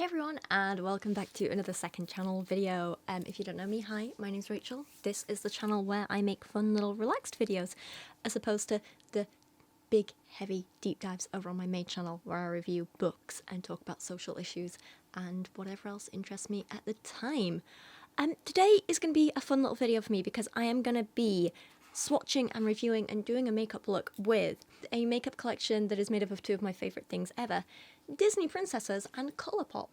Hey everyone, and welcome back to another second channel video. If you don't know me, hi, my name's Rachel. This is the channel where I make fun little relaxed videos, as opposed to the big, heavy deep dives over on my main channel where I review books and talk about social issues and whatever else interests me at the time. Today is going to be a fun little video for me because I am going to be swatching and reviewing and doing a makeup look with a makeup collection that is made up of two of my favourite things ever, Disney princesses and Colourpop.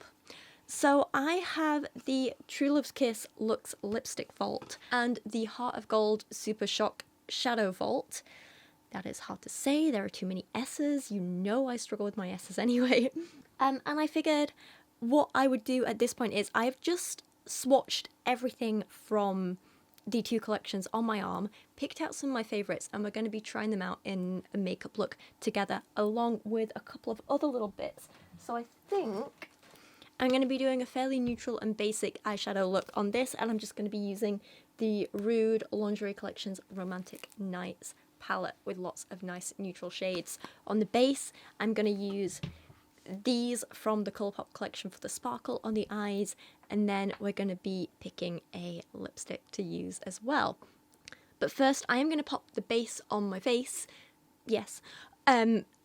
So I have the True Love's Kiss Luxe Lipstick Vault and the Heart of Gold Super Shock Shadow Vault. That is hard to say, there are too many S's, you know I struggle with my S's anyway. And I figured what I would do at this point is I've just swatched everything from the two collections on my arm, picked out some of my favourites, and we're going to be trying them out in a makeup look together along with a couple of other little bits. So I think I'm going to be doing a fairly neutral and basic eyeshadow look on this, and I'm just going to be using the Rude Lingerie Collection's Romantic Nights palette with lots of nice neutral shades. On the base, I'm going to use these from the Colourpop collection for the sparkle on the eyes, and then we're going to be picking a lipstick to use as well. But first I am going to pop the base on my face, yes,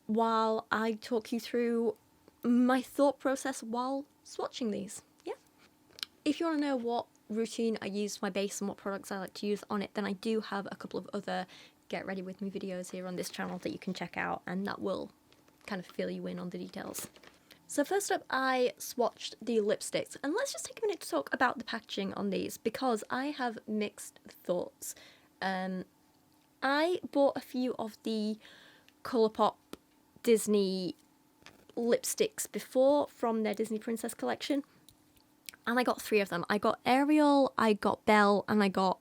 while I talk you through my thought process while swatching these. Yeah. If you want to know what routine I use for my base and what products I like to use on it, then I do have a couple of other get ready with me videos here on this channel that you can check out, and that will kind of fill you in on the details. So first up, I swatched the lipsticks, and let's just take a minute to talk about the packaging on these because I have mixed thoughts. I bought a few of the Colourpop Disney lipsticks before from their Disney Princess collection, and I got three of them. I got Ariel, I got Belle, and I got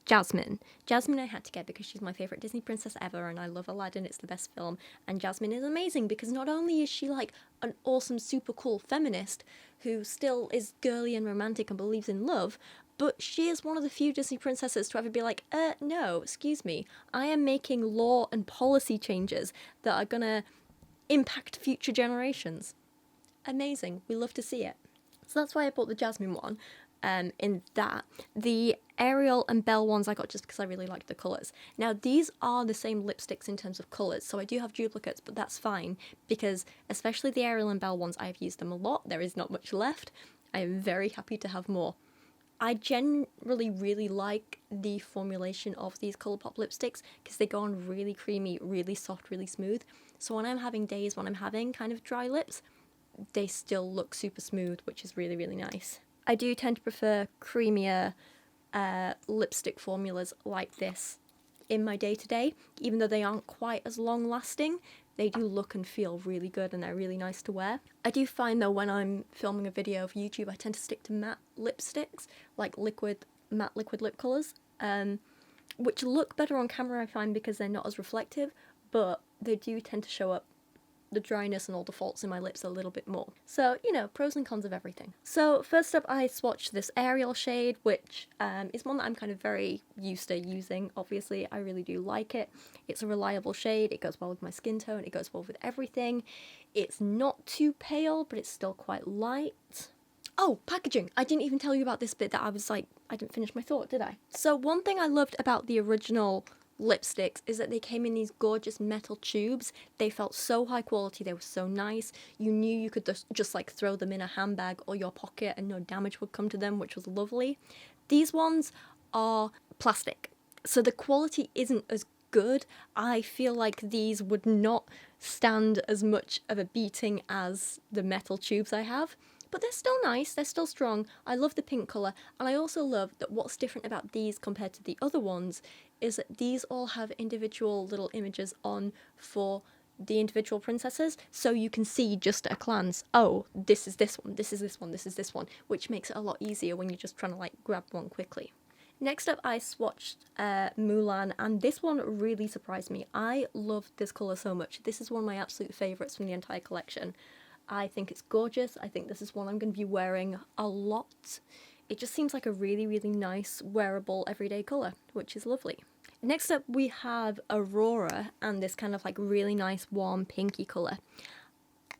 Jasmine. Jasmine I had to get because she's my favourite Disney princess ever, and I love Aladdin, it's the best film. And Jasmine is amazing because not only is she like an awesome, super cool feminist who still is girly and romantic and believes in love, but she is one of the few Disney princesses to ever be like, no, excuse me, I am making law and policy changes that are gonna impact future generations. Amazing, we love to see it. So that's why I bought the Jasmine one. In that, the Ariel and Belle ones I got just because I really liked the colours. Now these are the same lipsticks in terms of colours, so I do have duplicates, but that's fine because especially the Ariel and Belle ones, I've used them a lot. There is not much left. I am very happy to have more. I generally really like the formulation of these Colourpop lipsticks because they go on really creamy, really soft, really smooth. So when I'm having days when I'm having kind of dry lips, they still look super smooth, which is really, really nice. I do tend to prefer creamier lipstick formulas like this in my day-to-day, even though they aren't quite as long-lasting. They do look and feel really good and they're really nice to wear. I do find though when I'm filming a video for YouTube, I tend to stick to matte lipsticks, like matte liquid lip colours, which look better on camera I find because they're not as reflective, but they do tend to show up the dryness and all the faults in my lips a little bit more. So, you know, pros and cons of everything. So first up, I swatched this Ariel shade, which is one that I'm kind of very used to using. Obviously, I really do like it. It's a reliable shade, it goes well with my skin tone, it goes well with everything. It's not too pale, but it's still quite light. Oh, packaging! I didn't even tell you about this bit that I was like, I didn't finish my thought, did I? So one thing I loved about the original lipsticks is that they came in these gorgeous metal tubes. They felt so high quality, they were so nice. You knew you could just like throw them in a handbag or your pocket and no damage would come to them, which was lovely. These ones are plastic, so the quality isn't as good. I feel like these would not stand as much of a beating as the metal tubes I have. But they're still nice, they're still strong. I love the pink colour, and I also love that what's different about these compared to the other ones is that these all have individual little images on for the individual princesses, so you can see just at a glance, oh, this is this one, this is this one, this is this one, which makes it a lot easier when you're just trying to like grab one quickly. Next up, I swatched Mulan, and this one really surprised me. I love this colour so much. This is one of my absolute favourites from the entire collection. I think it's gorgeous. I think this is one I'm going to be wearing a lot. It just seems like a really, really nice, wearable, everyday colour, which is lovely. Next up, we have Aurora and this kind of like really nice, warm, pinky colour.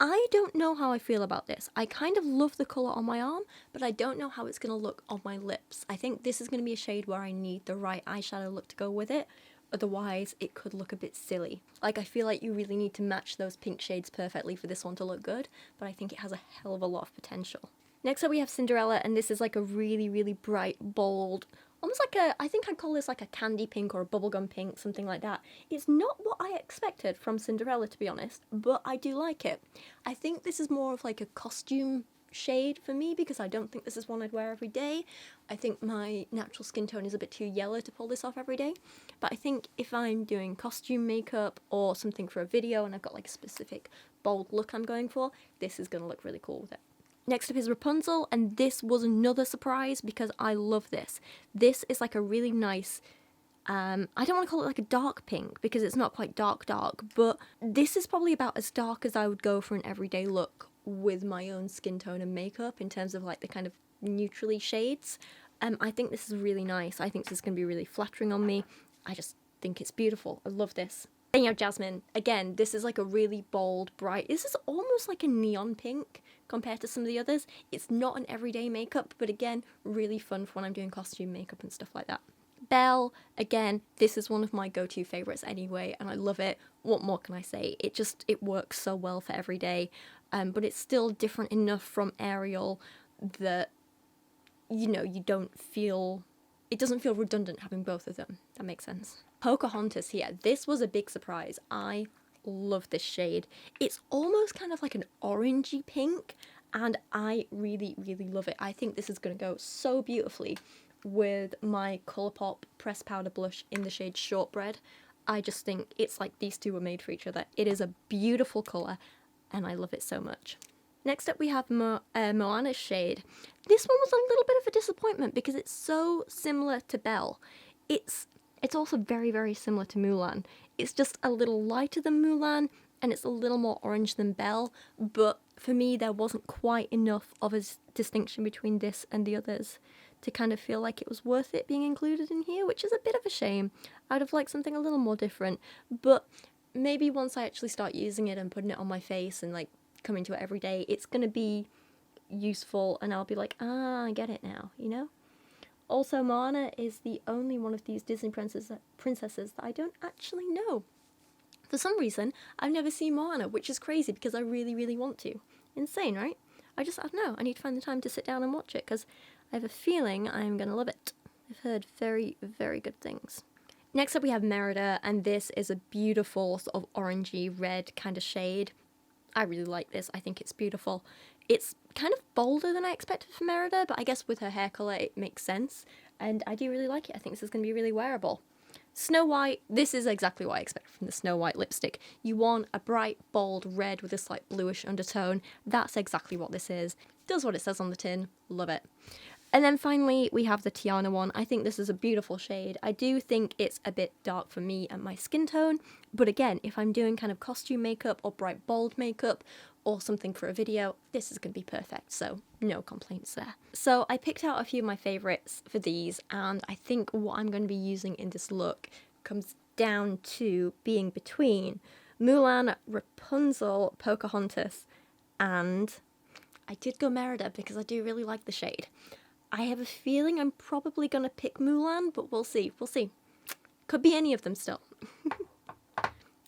I don't know how I feel about this. I kind of love the colour on my arm, but I don't know how it's going to look on my lips. I think this is going to be a shade where I need the right eyeshadow look to go with it. Otherwise, it could look a bit silly. Like, I feel like you really need to match those pink shades perfectly for this one to look good, but I think it has a hell of a lot of potential. Next up we have Cinderella, and this is like a really, really bright, bold, almost like I think I'd call this like a candy pink or a bubblegum pink, something like that. It's not what I expected from Cinderella, to be honest, but I do like it. I think this is more of like a costume shade for me because I don't think this is one I'd wear every day. I think my natural skin tone is a bit too yellow to pull this off every day, but I think if I'm doing costume makeup or something for a video and I've got like a specific bold look I'm going for, this is going to look really cool with it. Next up is Rapunzel, and this was another surprise because I love this. This is like a really nice, I don't want to call it like a dark pink because it's not quite dark, but this is probably about as dark as I would go for an everyday look with my own skin tone and makeup in terms of like the kind of neutrally shades. I think this is really nice. I think this is going to be really flattering on me. I just think it's beautiful. I love this. Then you have Jasmine. Again, this is like a really bold, bright, this is almost like a neon pink compared to some of the others. It's not an everyday makeup, but again, really fun for when I'm doing costume makeup and stuff like that. Belle, again, this is one of my go-to favourites anyway, and I love it. What more can I say? It works so well for every day, but it's still different enough from Ariel that, you know, it doesn't feel redundant having both of them. That makes sense. Pocahontas here. This was a big surprise. I love this shade. It's almost kind of like an orangey pink, and I really, really love it. I think this is going to go so beautifully with my Colourpop pressed powder blush in the shade Shortbread. I just think it's like these two were made for each other. It is a beautiful colour, and I love it so much. Next up we have Moana's shade. This one was a little bit of a disappointment because it's so similar to Belle. It's also very, very similar to Mulan. It's just a little lighter than Mulan, and it's a little more orange than Belle, but for me there wasn't quite enough of a distinction between this and the others to kind of feel like it was worth it being included in here, which is a bit of a shame. I'd have liked something a little more different, but maybe once I actually start using it and putting it on my face and like coming to it every day, it's going to be useful and I'll be like, I get it now, you know? Also, Moana is the only one of these Disney princesses that I don't actually know. For some reason, I've never seen Moana, which is crazy because I really, really want to. Insane, right? I don't know. I need to find the time to sit down and watch it because I have a feeling I'm going to love it. I've heard very, very good things. Next up we have Merida, and this is a beautiful sort of orangey red kind of shade. I really like this. I think it's beautiful. It's kind of bolder than I expected from Merida, but I guess with her hair colour it makes sense, and I do really like it. I think this is going to be really wearable. Snow White, this is exactly what I expected from the Snow White lipstick. You want a bright, bold red with a slight bluish undertone. That's exactly what this is. Does what it says on the tin. Love it. And then finally, we have the Tiana one. I think this is a beautiful shade. I do think it's a bit dark for me and my skin tone, but again, if I'm doing kind of costume makeup or bright, bold makeup or something for a video, this is going to be perfect, so no complaints there. So I picked out a few of my favourites for these, and I think what I'm going to be using in this look comes down to being between Mulan, Rapunzel, Pocahontas, and I did go Merida because I do really like the shade. I have a feeling I'm probably going to pick Mulan, but we'll see. We'll see. Could be any of them still.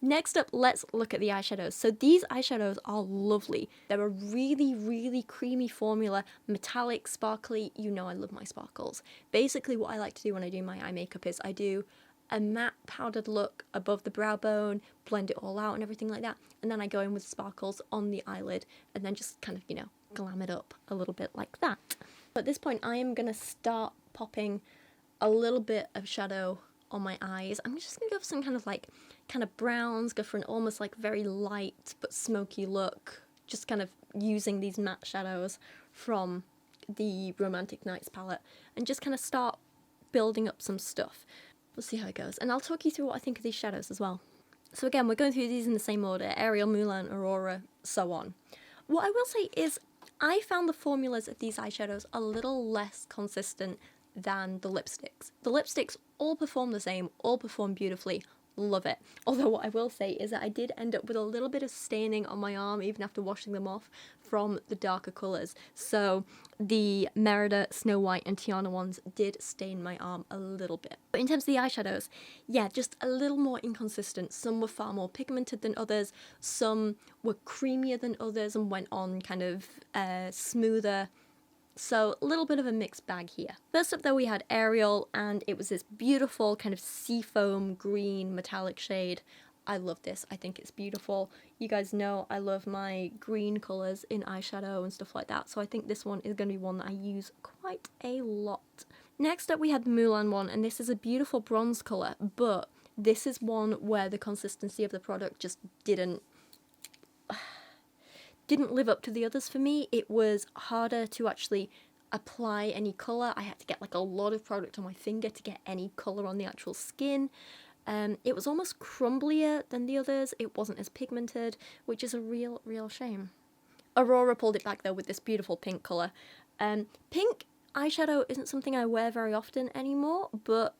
Next up, let's look at the eyeshadows. So these eyeshadows are lovely. They're a really, really creamy formula, metallic, sparkly. You know I love my sparkles. Basically what I like to do when I do my eye makeup is I do a matte powdered look above the brow bone, blend it all out and everything like that, and then I go in with sparkles on the eyelid and then just kind of, you know, glam it up a little bit like that. At this point, I am going to start popping a little bit of shadow on my eyes. I'm just going to go for some kind of browns, go for an almost like very light but smoky look, just kind of using these matte shadows from the Romantic Nights palette and just kind of start building up some stuff. We'll see how it goes. And I'll talk you through what I think of these shadows as well. So again, we're going through these in the same order: Ariel, Mulan, Aurora, so on. What I will say is I found the formulas of these eyeshadows a little less consistent than the lipsticks. The lipsticks all perform the same, all perform beautifully, Love it. Although what I will say is that I did end up with a little bit of staining on my arm even after washing them off from the darker colours. So the Merida, Snow White and Tiana ones did stain my arm a little bit. But in terms of the eyeshadows, yeah, just a little more inconsistent. Some were far more pigmented than others, some were creamier than others and went on kind of smoother. So a little bit of a mixed bag here. First up though we had Ariel, and it was this beautiful kind of seafoam green metallic shade. I love this. I think it's beautiful. You guys know I love my green colours in eyeshadow and stuff like that, so I think this one is going to be one that I use quite a lot. Next up we had the Mulan one, and this is a beautiful bronze colour, but this is one where the consistency of the product just didn't live up to the others for me. It was harder to actually apply any colour. I had to get like a lot of product on my finger to get any colour on the actual skin. It was almost crumblier than the others. It wasn't as pigmented, which is a real shame. Aurora pulled it back though with this beautiful pink colour. Pink eyeshadow isn't something I wear very often anymore, but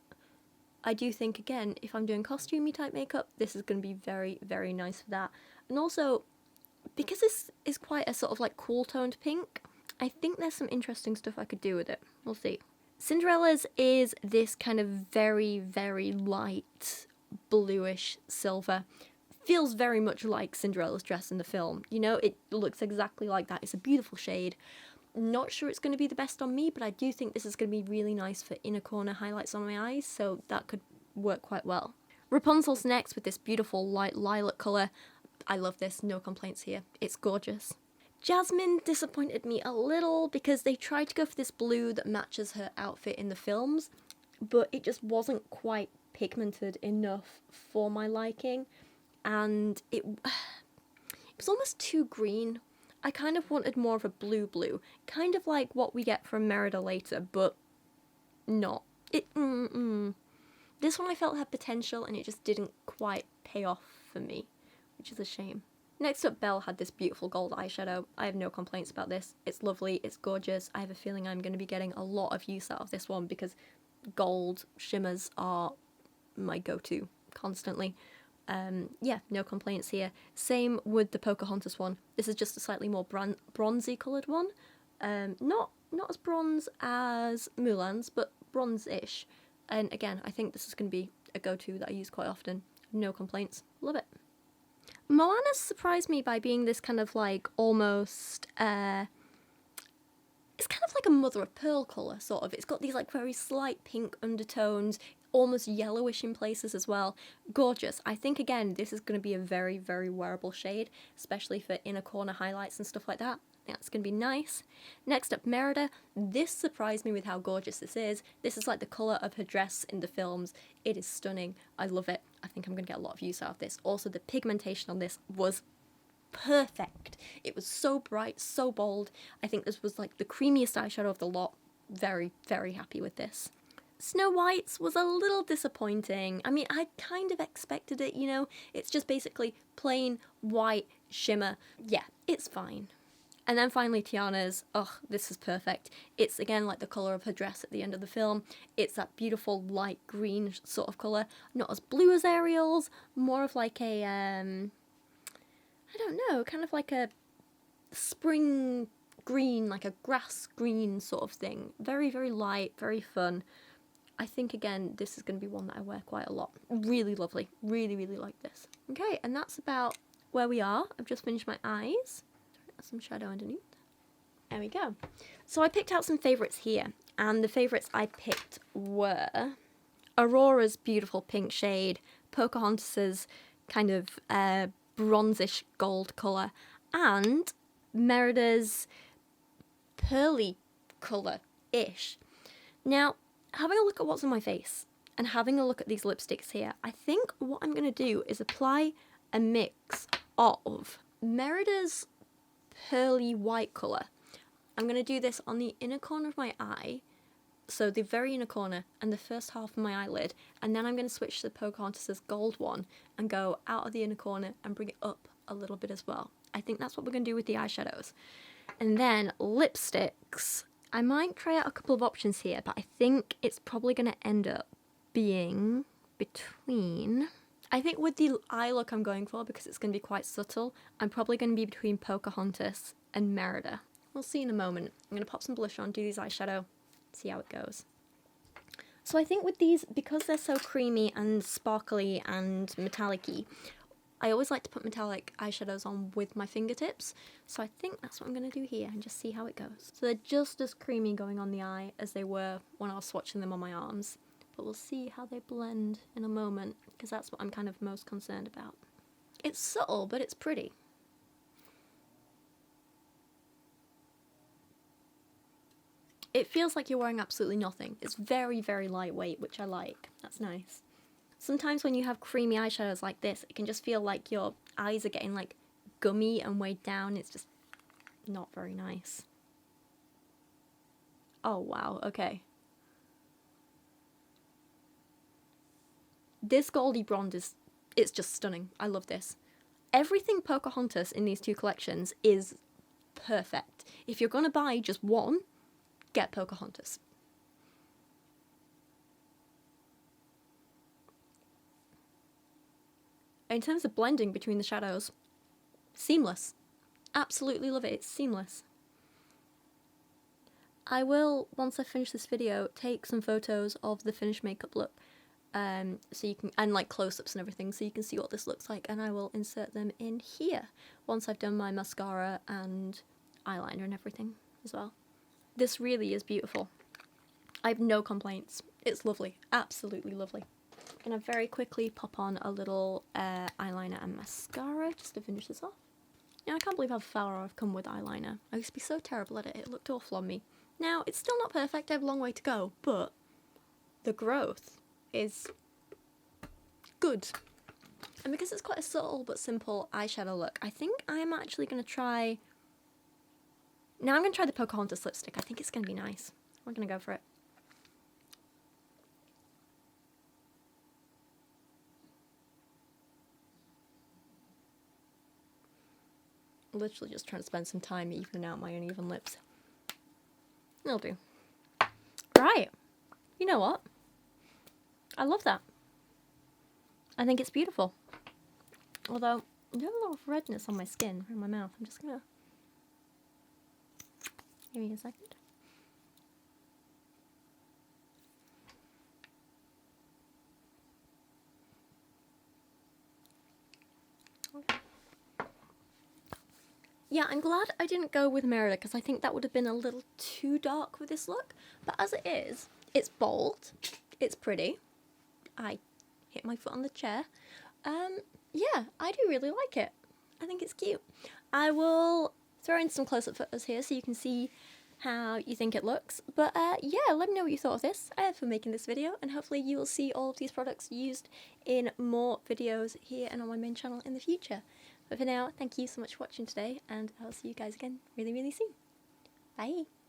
I do think, again, if I'm doing costumey type makeup, this is going to be very nice for that. And also, because this is quite a sort of like cool toned pink, I think there's some interesting stuff I could do with it. We'll see. Cinderella's is this kind of very light bluish silver. Feels very much like Cinderella's dress in the film. You know, it looks exactly like that. It's a beautiful shade. Not sure it's going to be the best on me, but I do think this is going to be really nice for inner corner highlights on my eyes, so that could work quite well. Rapunzel's next with this beautiful light lilac colour. I love this, no complaints here. It's gorgeous. Jasmine disappointed me a little because they tried to go for this blue that matches her outfit in the films, but it just wasn't quite pigmented enough for my liking, and it was almost too green. I kind of wanted more of a blue, kind of like what we get from Merida later, but not. This one I felt had potential and it just didn't quite pay off for me, which is a shame. Next up, Belle had this beautiful gold eyeshadow. I have no complaints about this. It's lovely, it's gorgeous. I have a feeling I'm going to be getting a lot of use out of this one because gold shimmers are my go-to constantly. Yeah, no complaints here. Same with the Pocahontas one. This is just a slightly more bronzy coloured one. Not as bronze as Mulan's, but bronze-ish. And again, I think this is going to be a go-to that I use quite often. No complaints. Love it. Moana surprised me by being this kind of like almost, it's kind of like a mother of pearl colour, sort of. It's got these like very slight pink undertones, almost yellowish in places as well. Gorgeous. I think, again, this is going to be a very wearable shade, especially for inner corner highlights and stuff like that. I think that's going to be nice. Next up, Merida. This surprised me with how gorgeous this is. This is like the colour of her dress in the films. It is stunning. I love it. I think I'm going to get a lot of use out of this. Also, the pigmentation on this was perfect. It was so bright, so bold. I think this was like the creamiest eyeshadow of the lot. Very happy with this. Snow White's was a little disappointing. I mean, I kind of expected it, you know. It's just basically plain white shimmer. Yeah, it's fine. And then finally Tiana's. Oh, this is perfect. It's again like the colour of her dress at the end of the film. It's that beautiful light green sort of colour. Not as blue as Ariel's, more of like a, I don't know, kind of like a spring green, like a grass green sort of thing. Very light, very fun. I think, again, this is going to be one that I wear quite a lot. Really lovely. Really like this. Okay, and that's about where we are. I've just finished my eyes. Some shadow underneath. There we go. So I picked out some favourites here, and the favourites I picked were Aurora's beautiful pink shade, Pocahontas's kind of bronzish gold colour, and Merida's pearly colour-ish. Now, having a look at what's on my face and having a look at these lipsticks here, I think what I'm going to do is apply a mix of Merida's pearly white colour. I'm going to do this on the inner corner of my eye, so the very inner corner and the first half of my eyelid, and then I'm going to switch to the Pocahontas's gold one and go out of the inner corner and bring it up a little bit as well. I think that's what we're going to do with the eyeshadows. And then lipsticks. I might try out a couple of options here, but I think it's probably going to end up being between I think with the eye look I'm going for, because it's going to be quite subtle, I'm probably going to be between Pocahontas and Merida. We'll see in a moment. I'm going to pop some blush on, do these eyeshadow, see how it goes. So I think with these, because they're so creamy and sparkly and metallic-y, I always like to put metallic eyeshadows on with my fingertips. So I think that's what I'm going to do here and just see how it goes. So they're just as creamy going on the eye as they were when I was swatching them on my arms. But we'll see how they blend in a moment, because that's what I'm kind of most concerned about. It's subtle, but it's pretty. It feels like you're wearing absolutely nothing. It's very, very lightweight, which I like. That's nice. Sometimes when you have creamy eyeshadows like this, it can just feel like your eyes are getting like gummy and weighed down. It's just not very nice. Oh wow, okay. This Goldie Blonde it's just stunning. I love this. Everything Pocahontas in these two collections is perfect. If you're going to buy just one, get Pocahontas. In terms of blending between the shadows, seamless. Absolutely love it. It's seamless. I will, once I finish this video, take some photos of the finished makeup look, so you can, and like close-ups and everything, so you can see what this looks like, and I will insert them in here once I've done my mascara and eyeliner and everything as well. This really is beautiful. I have no complaints. It's lovely. Absolutely lovely. I'm going to very quickly pop on a little eyeliner and mascara just to finish this off. Now, I can't believe how far I've come with eyeliner. I used to be so terrible at it. It looked awful on me. Now, it's still not perfect. I have a long way to go, but the growth is good. And because it's quite a subtle but simple eyeshadow look, I think I'm actually going to try... Now I'm going to try the Pocahontas lipstick. I think it's going to be nice. We're going to go for it. Literally just trying to spend some time evening out my uneven lips. It'll do. Right. You know what? I love that. I think it's beautiful. Although, I have a lot of redness on my skin, around my mouth. I'm just going to... Give me a second. Okay. Yeah, I'm glad I didn't go with Merida, because I think that would have been a little too dark with this look. But as it is, it's bold, it's pretty. I hit my foot on the chair. Yeah, I do really like it. I think it's cute. I will throw in some close-up photos here so you can see how you think it looks. But yeah, let me know what you thought of this for making this video, and hopefully you will see all of these products used in more videos here and on my main channel in the future. But for now, thank you so much for watching today, and I'll see you guys again really, really soon. Bye!